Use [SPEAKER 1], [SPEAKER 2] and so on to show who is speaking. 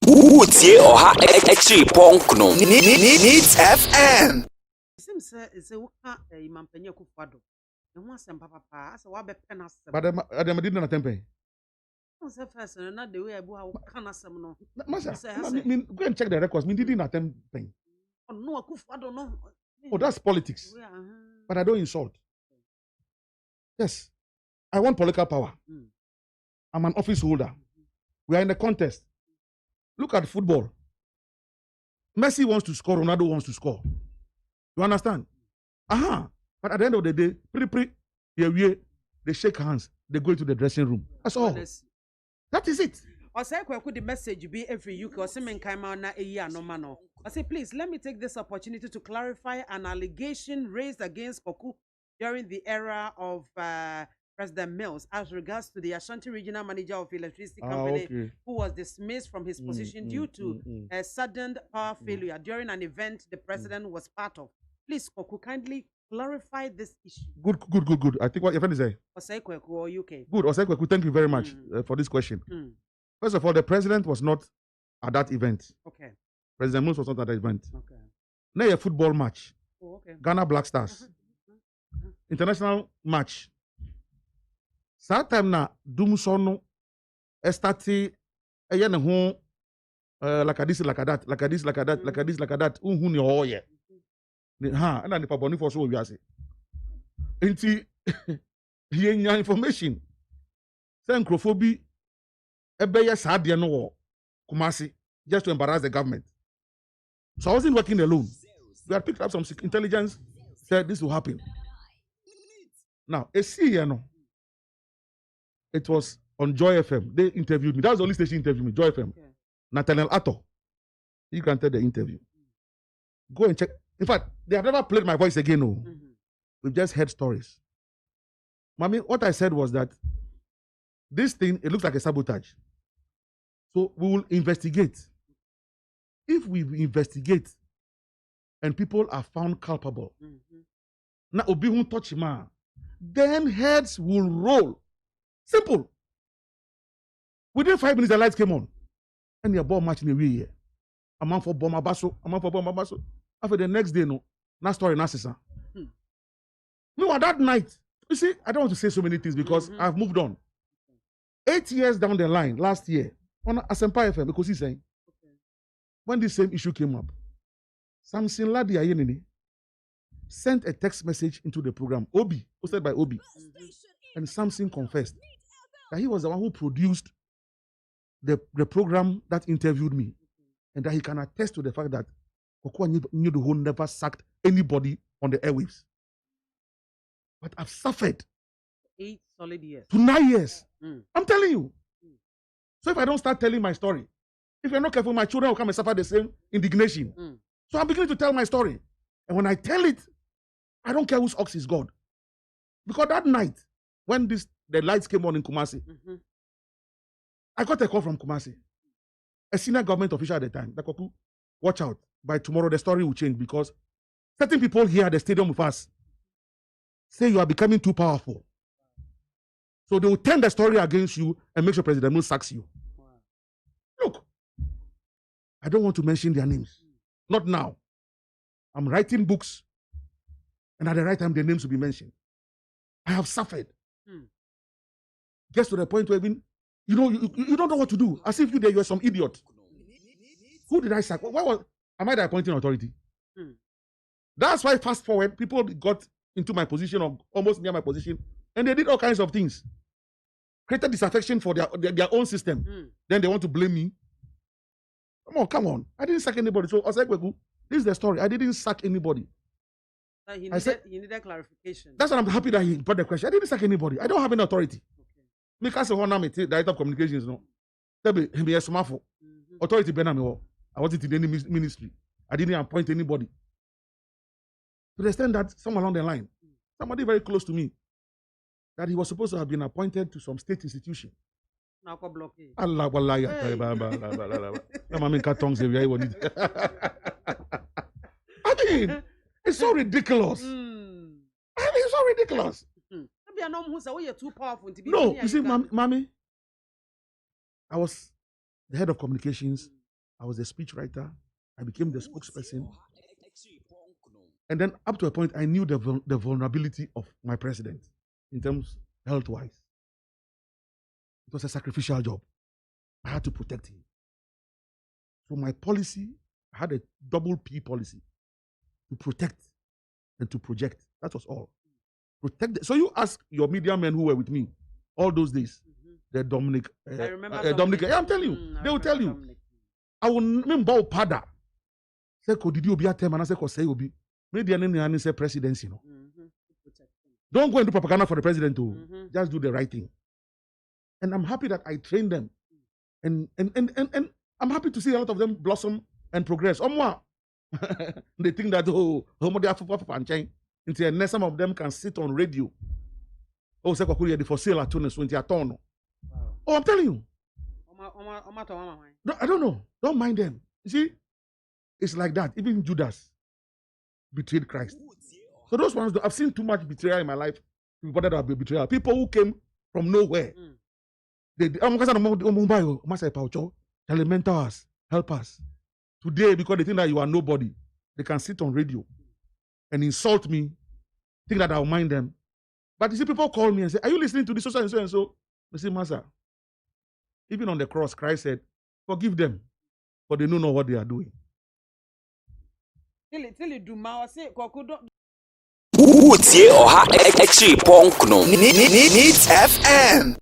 [SPEAKER 1] Utie oha extra punk no. Needs FM.
[SPEAKER 2] Seems it's a worker Mampenya Kufado. And once and Papa, as a wabe penas.
[SPEAKER 3] But I didn't attempt.
[SPEAKER 2] Once a person, not the way I can ask them. No,
[SPEAKER 3] go and check the records. Me didn't attempt.
[SPEAKER 2] Oh, no, Kufado, no.
[SPEAKER 3] Oh, that's politics. But I don't insult. Yes, I want political power. I'm an office holder. We are in a contest. Look at football. Messi wants to score, Ronaldo wants to score. You understand? But at the end of the day, they shake hands, they go into the dressing room. That's all. That is it.
[SPEAKER 2] I say, could the message be every UK or something came out a year no mano? I say, please let me take this opportunity to clarify an allegation raised against Koku during the era of President Mills as regards to the Ashanti Regional Manager of Electricity Company, who was dismissed from his position due to a sudden power failure during an event the president was part of. Please, Koku, kindly clarify this issue.
[SPEAKER 3] Good. I think what your friend is saying.
[SPEAKER 2] Osei or UK.
[SPEAKER 3] Good, Osei, thank you very much for this question. First of all, the president was not at that event.
[SPEAKER 2] Okay.
[SPEAKER 3] President Mills was not at that event.
[SPEAKER 2] Okay.
[SPEAKER 3] Now a football match.
[SPEAKER 2] Oh, okay.
[SPEAKER 3] Ghana Black Stars. International match. That time na Dumsono estati eyene ho like this like that unhu ne hoye na nipa boni for so wiase enti yenya information say nkrofo ebeye saade no wo Kumasi just to embarrass the government. So I wasn't working alone. We had picked up some intelligence, said this will happen. Now, it was on Joy FM. They interviewed me. That was the only station interviewed me, Joy FM. Okay. Nathaniel Atto. He granted the interview. Go and check. In fact, they have never played my voice again. No. We've just heard stories. Mommy, what I said was that this thing, it looks like a sabotage. So we will investigate. If we investigate and people are found culpable, now Obi won't touch him, then heads will roll. Simple. Within 5 minutes, the lights came on. And your ball match in the way. A man for bomb abaso. After the next day, no story, no sister. No, that night, you see, I don't want to say so many things because I've moved on. 8 years down the line, last year, on Asempa FM, because he's saying, when this same issue came up, Samson Ladi Ayenini sent a text message into the program, Obi, hosted by Obi. And Samson confessed that he was the one who produced the program that interviewed me. And that he can attest to the fact that Koku Anyidoho never sacked anybody on the airwaves. But I've suffered
[SPEAKER 2] 8 solid years
[SPEAKER 3] to 9 years. I'm telling you. So if I don't start telling my story, if you're not careful, my children will come and suffer the same indignation. So I'm beginning to tell my story. And when I tell it, I don't care whose ox is God. Because that night, when the lights came on in Kumasi, I got a call from Kumasi, a senior government official at the time. That Koku, watch out. By tomorrow, the story will change because certain people here at the stadium with us say you are becoming too powerful. So they will turn the story against you and make sure President Mills sacks you. Look, I don't want to mention their names. Not now. I'm writing books, and at the right time, their names will be mentioned. I have suffered. Gets to the point where even, you don't know what to do. As if you are some idiot. Who did I sack? Am I the appointing authority? That's why fast forward, people got into my position or almost near my position, and they did all kinds of things. Created disaffection for their own system. Then they want to blame me. Come on. I didn't sack anybody. So this is the story. I didn't sack anybody.
[SPEAKER 2] He needed clarification.
[SPEAKER 3] That's why I'm happy that he put the question. I didn't sack anybody. I don't have any authority. Because of one director of communications, no. Authority Benami. I wasn't in any ministry. I didn't appoint anybody. To the extent that somewhere along the line, somebody very close to me, that he was supposed to have been appointed to some state institution. Allah wallahi. I mean, it's so ridiculous. It's so ridiculous.
[SPEAKER 2] Too powerful to be.
[SPEAKER 3] No, you see, mommy, I was the head of communications I was a speechwriter. I became the spokesperson. And then up to a point, I knew the vulnerability of my president in terms health-wise. It was a sacrificial job. I had to protect him. So my policy, I had a double P policy to protect and to project. That was all. Protect. So you ask your media men who were with me all those days, the Dominic,
[SPEAKER 2] I remember
[SPEAKER 3] Dominic. Yeah, I'm telling you, they will tell you.
[SPEAKER 2] Dominic.
[SPEAKER 3] I will remember Pada. Say, "Ko did you be a term?" And I say, "Ko say obi." Media nene say presidency, no. Don't go and do propaganda for the president too. Just do the right thing. And I'm happy that I trained them, and I'm happy to see a lot of them blossom and progress. They think that until some of them can sit on radio. Oh, say for sale at 20 at Oh, I'm telling you. I don't know. Don't mind them. You see, it's like that. Even Judas betrayed Christ. So those ones, I've seen too much betrayal in my life. People that have been betrayal. People who came from nowhere. They mentor us, help us. Today, because they think that you are nobody, they can sit on radio and insult me, think that I'll mind them. But you see, people call me and say, "Are you listening to this so and so and so?" I say, "Master, even on the cross, Christ said, forgive them, for they don't know what they are doing."
[SPEAKER 1] Utie Oha Exi Punk no Needs FM.